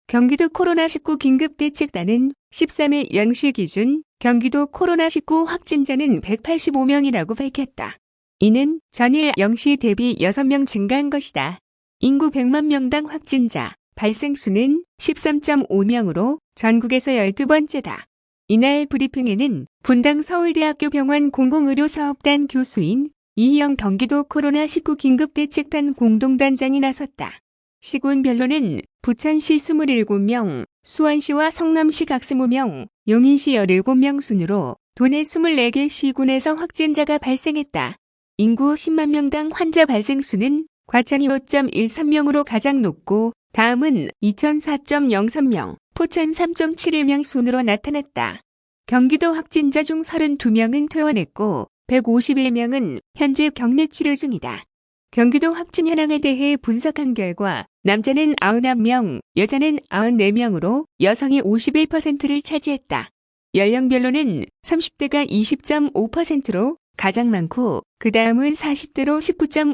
경기도 코로나19 긴급대책단은 13일 0시 기준 경기도 코로나19 확진자는 185명이라고 밝혔다. 이는 전일 0시 대비 6명 증가한 것이다. 인구 100만 명당 확진자 발생 수는 13.5명으로 전국에서 12번째다. 이날 브리핑에는 분당 서울대학교 병원 공공의료사업단 교수인 이희영 경기도 코로나19 긴급대책단 공동단장이 나섰다. 시군별로는 부천시 27명, 수원시와 성남시 각 20명, 용인시 17명 순으로 도내 24개 시군에서 확진자가 발생했다. 인구 10만 명당 환자 발생 수는 과천이 5.13명으로 가장 높고 다음은 이천 4.03명, 포천 3.71명 순으로 나타났다. 경기도 확진자 중 32명은 퇴원했고 151명은 현재 격리 치료 중이다. 경기도 확진 현황에 대해 분석한 결과 남자는 91명, 여자는 94명으로 여성이 51%를 차지했다. 연령별로는 30대가 20.5%로 가장 많고 그 다음은 40대로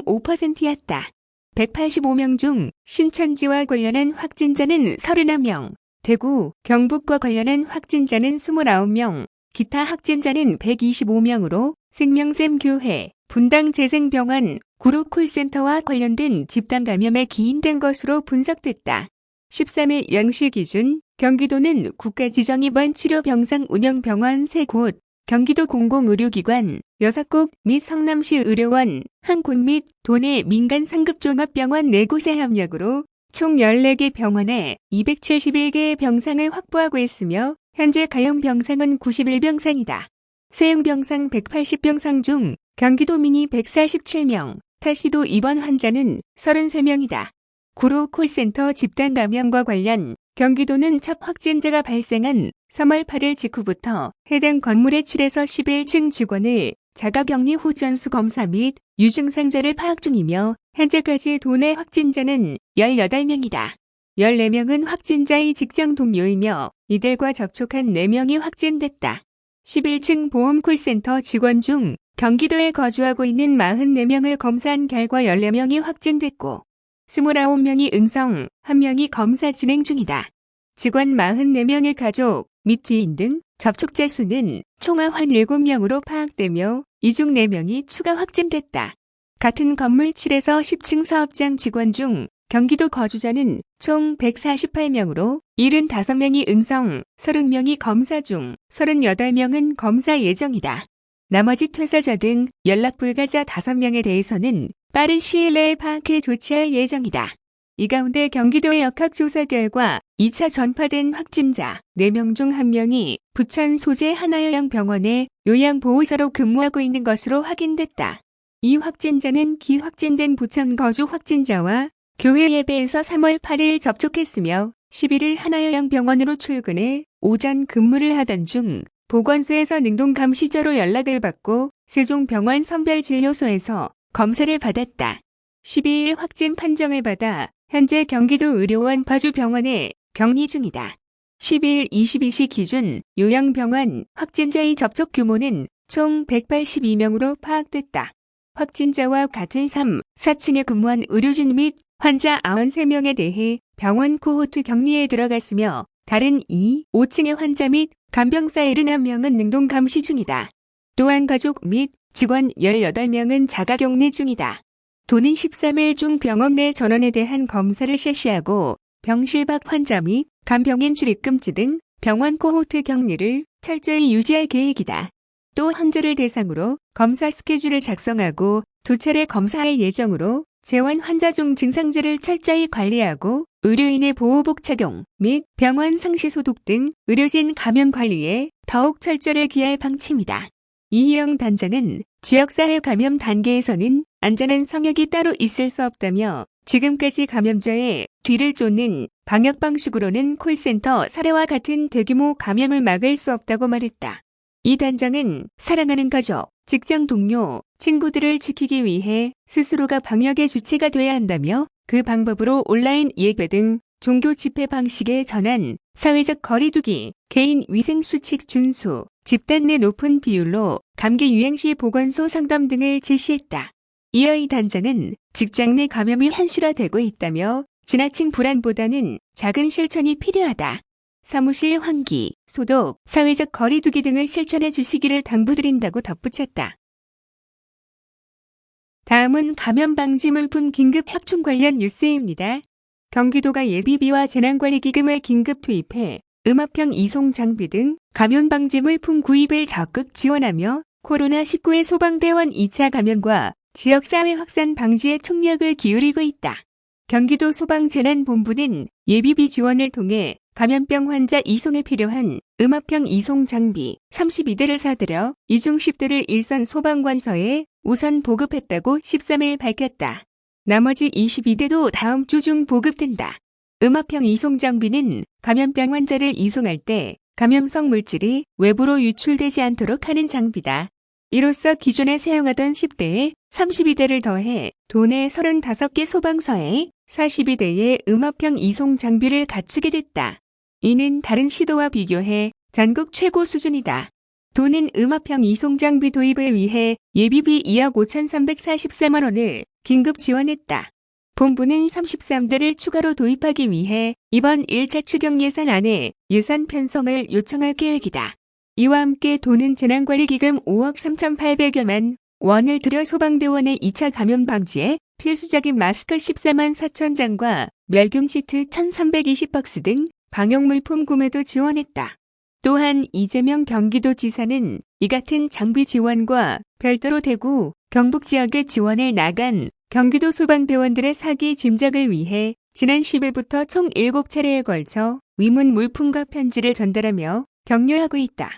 19.5%였다. 185명 중 신천지와 관련한 확진자는 31명, 대구, 경북과 관련한 확진자는 29명, 기타 확진자는 125명으로 생명샘교회, 분당재생병원, 구로콜센터와 관련된 집단 감염에 기인된 것으로 분석됐다. 13일 0시 기준 경기도는 국가지정입원치료병상 운영병원 3곳, 경기도 공공의료기관 6곳 및 성남시 의료원 1곳 및 도내 민간 상급종합병원 4곳의 협력으로 총 14개 병원에 271개의 병상을 확보하고 있으며 현재 가용 병상은 91병상이다. 세용 병상 180병상 중 경기도민이 147명, 타시도 입원 환자는 33명이다. 구로 콜센터 집단 감염과 관련 경기도는 첫 확진자가 발생한 3월 8일 직후부터 해당 건물의 7에서 11층 직원을 자가격리 후 전수 검사 및 유증상자를 파악 중이며 현재까지 도내 확진자는 18명이다. 14명은 확진자의 직장 동료이며 이들과 접촉한 4명이 확진됐다. 11층 보험콜센터 직원 중 경기도에 거주하고 있는 44명을 검사한 결과 14명이 확진됐고 29명이 음성, 1명이 검사 진행 중이다. 직원 44명의 가족 및 지인 등 접촉자 수는 총 97명으로 파악되며 이 중 4명이 추가 확진됐다. 같은 건물 7에서 10층 사업장 직원 중 경기도 거주자는 총 148명으로 75명이 음성, 30명이 검사 중 38명은 검사 예정이다. 나머지 퇴사자 등 연락 불가자 5명에 대해서는 빠른 시일 내에 파악해 조치할 예정이다. 이 가운데 경기도의 역학조사 결과 2차 전파된 확진자 4명 중 1명이 부천 소재 하나요양병원에 요양보호사로 근무하고 있는 것으로 확인됐다. 이 확진자는 기확진된 부천 거주 확진자와 교회 예배에서 3월 8일 접촉했으며 11일 하나요양병원으로 출근해 오전 근무를 하던 중 보건소에서 능동감시자로 연락을 받고 세종병원 선별진료소에서 검사를 받았다. 12일 확진 판정을 받아 현재 경기도 의료원 파주병원에 격리 중이다. 12일 22시 기준 요양병원 확진자의 접촉 규모는 총 182명으로 파악됐다. 확진자와 같은 3, 4층에 근무한 의료진 및 환자 93명에 대해 병원 코호트 격리에 들어갔으며 다른 2, 5층의 환자 및 간병사 71명은 능동감시 중이다. 또한 가족 및 직원 18명은 자가격리 중이다. 도는 13일 중 병원 내 전원에 대한 검사를 실시하고 병실 밖 환자 및 간병인 출입금지 등 병원 코호트 격리를 철저히 유지할 계획이다. 또 환자를 대상으로 검사 스케줄을 작성하고 2차례 검사할 예정으로 재원 환자 중 증상들을 철저히 관리하고 의료인의 보호복 착용 및 병원 상시 소독 등 의료진 감염 관리에 더욱 철저를 기할 방침이다. 이희영 단장은 지역사회 감염 단계에서는 안전한 성역이 따로 있을 수 없다며 지금까지 감염자의 뒤를 쫓는 방역 방식으로는 콜센터 사례와 같은 대규모 감염을 막을 수 없다고 말했다. 이 단장은 사랑하는 가족, 직장 동료, 친구들을 지키기 위해 스스로가 방역의 주체가 돼야 한다며 그 방법으로 온라인 예배 등 종교 집회 방식의 전환, 사회적 거리두기, 개인 위생 수칙 준수, 집단 내 높은 비율로 감기 유행 시 보건소 상담 등을 제시했다. 이어 이 단장은 직장 내 감염이 현실화되고 있다며 지나친 불안보다는 작은 실천이 필요하다. 사무실 환기, 소독, 사회적 거리두기 등을 실천해 주시기를 당부드린다고 덧붙였다. 다음은 감염 방지 물품 긴급 확충 관련 뉴스입니다. 경기도가 예비비와 재난관리기금을 긴급 투입해 음압형 이송 장비 등 감염 방지 물품 구입을 적극 지원하며 코로나19의 소방대원 2차 감염과 지역사회 확산 방지에 총력을 기울이고 있다. 경기도 소방재난본부는 예비비 지원을 통해 감염병 환자 이송에 필요한 음압형 이송 장비 32대를 사들여 이중 10대를 일선 소방관서에 우선 보급했다고 13일 밝혔다. 나머지 22대도 다음 주 중 보급된다. 음압형 이송 장비는 감염병 환자를 이송할 때 감염성 물질이 외부로 유출되지 않도록 하는 장비다. 이로써 기존에 사용하던 10대에 32대를 더해 도내 35개 소방서에 42대의 음압형 이송 장비를 갖추게 됐다. 이는 다른 시도와 비교해 전국 최고 수준이다. 도는 음압형 이송 장비 도입을 위해 예비비 2억 5,344만 원을 긴급 지원했다. 본부는 33대를 추가로 도입하기 위해 이번 1차 추경 예산안에 예산 편성을 요청할 계획이다. 이와 함께 도는 재난관리기금 5억 3,800여만 원을 들여 소방대원의 2차 감염 방지에 필수적인 마스크 14만 4천 장과 멸균 시트 1,320박스 등 방역물품 구매도 지원했다. 또한 이재명 경기도지사는 이 같은 장비 지원과 별도로 대구, 경북 지역에 지원을 나간 경기도 소방대원들의 사기 짐작을 위해 지난 10일부터 총 7차례에 걸쳐 위문 물품과 편지를 전달하며 격려하고 있다.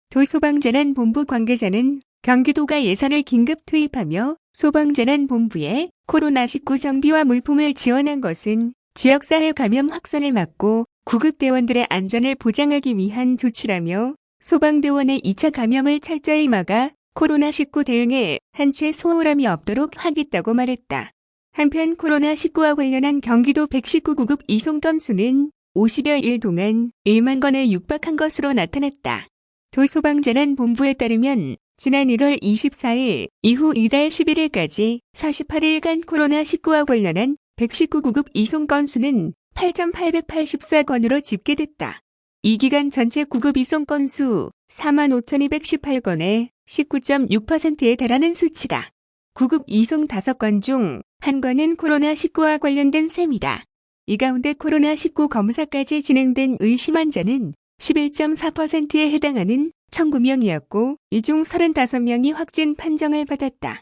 도소방재난본부 관계자는 경기도가 예산을 긴급 투입하며 소방재난본부에 코로나19 정비와 물품을 지원한 것은 지역사회 감염 확산을 막고 구급대원들의 안전을 보장하기 위한 조치라며 소방대원의 2차 감염을 철저히 막아 코로나19 대응에 한치의 소홀함이 없도록 하겠다고 말했다. 한편 코로나19와 관련한 경기도 119구급 이송 건수는 50여일 동안 1만 건에 육박한 것으로 나타났다. 도소방재난본부에 따르면 지난 1월 24일 이후 이달 11일까지 48일간 코로나19와 관련한 119구급 이송 건수는 8,884건으로 집계됐다. 이 기간 전체 구급 이송 건수 45,218건에 19.6%에 달하는 수치다. 구급 이송 5건 중 1건은 코로나19와 관련된 셈이다. 이 가운데 코로나19 검사까지 진행된 의심 환자는 11.4%에 해당하는 1,009명이었고 이 중 35명이 확진 판정을 받았다.